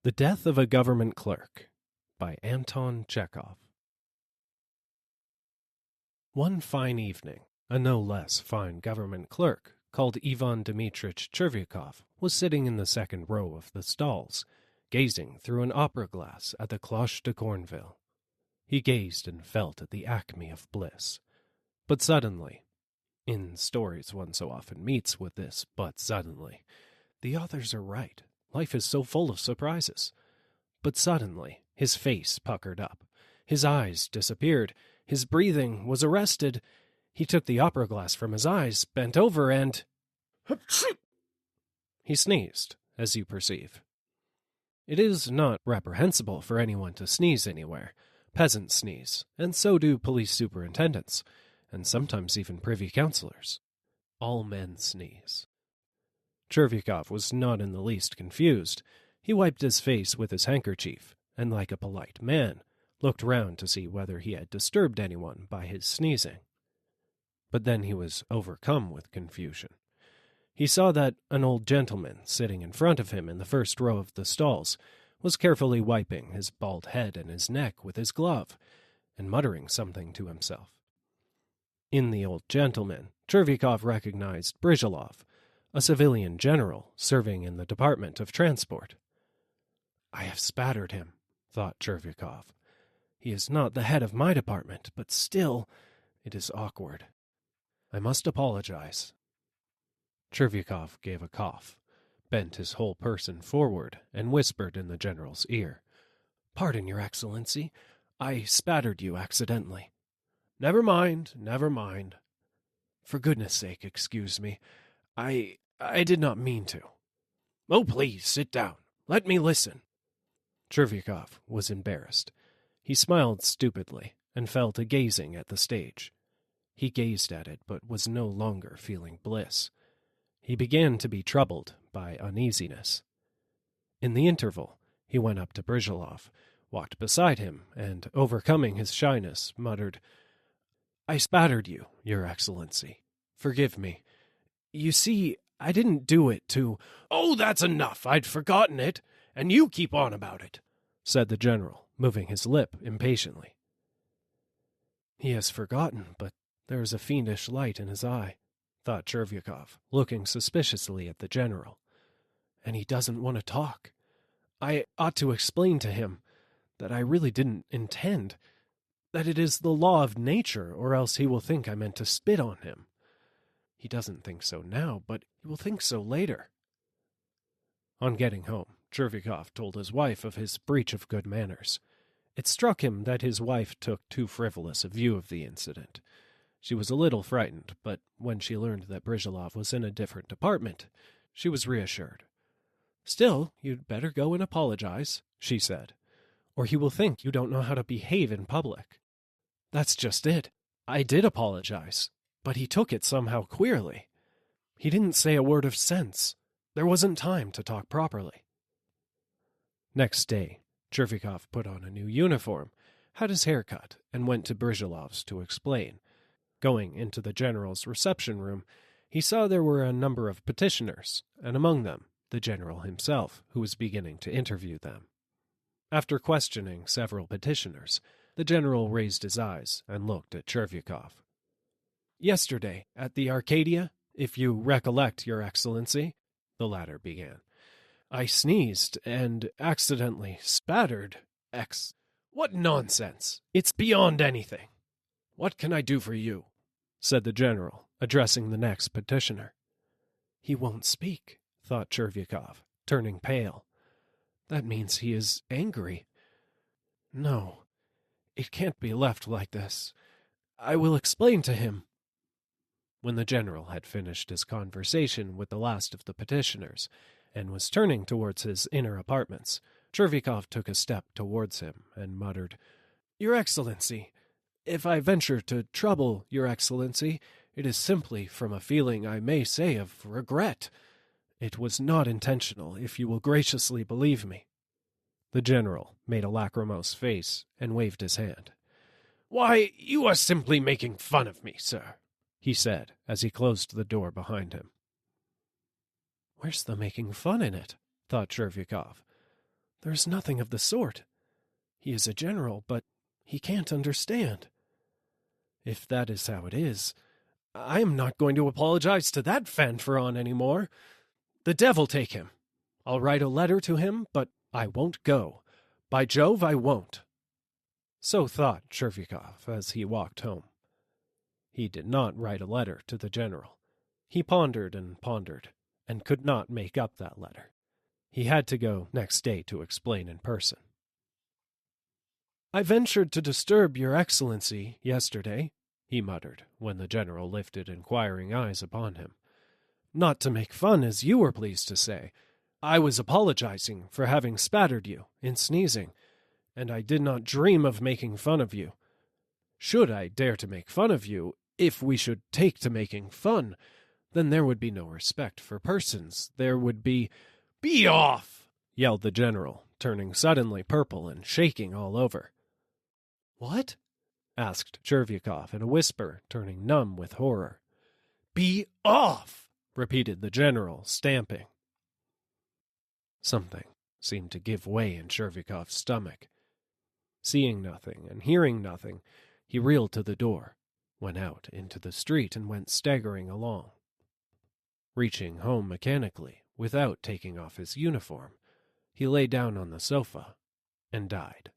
The Death of a Government Clerk by Anton Chekhov. One fine evening, a no less fine government clerk called Ivan Dmitritch Chervyakov was sitting in the second row of the stalls, gazing through an opera glass at the Cloche de Corneville. He gazed and felt at the acme of bliss. But suddenly, in stories one so often meets with this "but suddenly," the authors are right. Life is so full of surprises. But suddenly, his face puckered up. His eyes disappeared. His breathing was arrested. He took the opera glass from his eyes, bent over, and... he sneezed, as you perceive. It is not reprehensible for anyone to sneeze anywhere. Peasants sneeze, and so do police superintendents, and sometimes even privy councillors. All men sneeze. Chervyakov was not in the least confused. He wiped his face with his handkerchief, and like a polite man, looked round to see whether he had disturbed anyone by his sneezing. But then he was overcome with confusion. He saw that an old gentleman sitting in front of him in the first row of the stalls was carefully wiping his bald head and his neck with his glove, and muttering something to himself. In the old gentleman, Chervyakov recognized Brizhelov, a civilian general serving in the Department of Transport. "I have spattered him," thought Chervyakov. "He is not the head of my department, but still, it is awkward. I must apologize." Chervyakov gave a cough, bent his whole person forward, and whispered in the general's ear. "Pardon, Your Excellency, I spattered you accidentally." Never mind. For goodness' sake, excuse me. I did not mean to." "Oh, please, sit down. Let me listen." Chervyakov was embarrassed. He smiled stupidly and fell to gazing at the stage. He gazed at it, but was no longer feeling bliss. He began to be troubled by uneasiness. In the interval, he went up to Brizhelov, walked beside him, and, overcoming his shyness, muttered, "I spattered you, Your Excellency. Forgive me. You see, I didn't do it to—" "Oh, that's enough. I'd forgotten it, and you keep on about it," said the general, moving his lip impatiently. "He has forgotten, but there is a fiendish light in his eye," thought Chervyakov, looking suspiciously at the general. "And he doesn't want to talk. I ought to explain to him that I really didn't intend, that it is the law of nature, or else he will think I meant to spit on him. He doesn't think so now, but he will think so later." On getting home, Chervyakov told his wife of his breach of good manners. It struck him that his wife took too frivolous a view of the incident. She was a little frightened, but when she learned that Brizhelov was in a different department, she was reassured. "Still, you'd better go and apologize," she said, "or he will think you don't know how to behave in public." "That's just it. I did apologize, but he took it somehow queerly. He didn't say a word of sense. There wasn't time to talk properly." Next day, Chervyakov put on a new uniform, had his hair cut, and went to Brizhelov's to explain. Going into the general's reception room, he saw there were a number of petitioners, and among them the general himself, who was beginning to interview them. After questioning several petitioners, the general raised his eyes and looked at Chervyakov. "Yesterday, at the Arcadia, if you recollect, Your Excellency," the latter began, "I sneezed and accidentally spattered What nonsense! It's beyond anything. What can I do for you?" said the general, addressing the next petitioner. "He won't speak," thought Chervyakov, turning pale. "That means he is angry. No, it can't be left like this. I will explain to him." When the general had finished his conversation with the last of the petitioners, and was turning towards his inner apartments, Chervyakov took a step towards him and muttered, "Your Excellency, if I venture to trouble Your Excellency, it is simply from a feeling, I may say, of regret. It was not intentional, if you will graciously believe me." The general made a lachrymose face and waved his hand. "Why, you are simply making fun of me, sir," he said, as he closed the door behind him. "Where's the making fun in it?" thought Chervyakov. There's nothing of the sort. He is a general, but he can't understand. If that is how it is, I am not going to apologize to that fanfaron any more. The devil take him. I'll write a letter to him, but I won't go. By Jove, I won't. So thought Chervykov as he walked home. He did not write a letter to the general. He pondered, and could not make up that letter. He had to go next day to explain in person. I ventured to disturb your excellency yesterday, he muttered, when the general lifted inquiring eyes upon him. Not to make fun, as you were pleased to say. I was apologizing for having spattered you in sneezing, and I did not dream of making fun of you. Should I dare to make fun of you, if we should take to making fun, then there would be no respect for persons. There would be— Be off! Yelled the general, turning suddenly purple and shaking all over. What? Asked Chervykov in a whisper, turning numb with horror. Be off! Repeated the general, stamping. Something seemed to give way in Chervykov's stomach. Seeing nothing and hearing nothing, he reeled to the door, went out into the street, and went staggering along. Reaching home mechanically, without taking off his uniform, he lay down on the sofa and died.